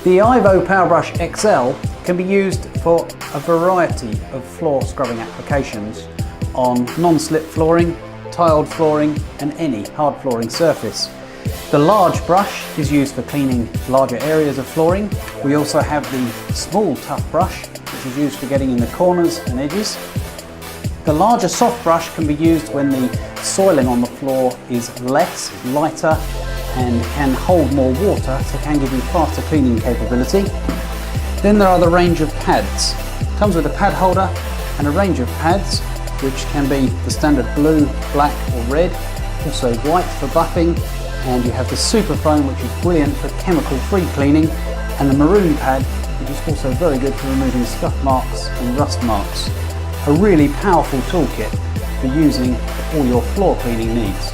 The Ivo PowerBrush XL can be used for a variety of floor scrubbing applications on non-slip flooring, tiled flooring and any hard flooring surface. The large brush is used for cleaning larger areas of flooring. We also have the small tough brush, which is used for getting in the corners and edges. The larger soft brush can be used when the soiling on the floor is less, lighter and can hold more water, so can give you faster cleaning capability. Then there are the range of pads. It comes with a pad holder and a range of pads, which can be the standard blue, black or red, also white for buffing, and you have the super foam, which is brilliant for chemical-free cleaning, and the maroon pad, which is also very good for removing scuff marks and rust marks. A really powerful toolkit for using all your floor cleaning needs.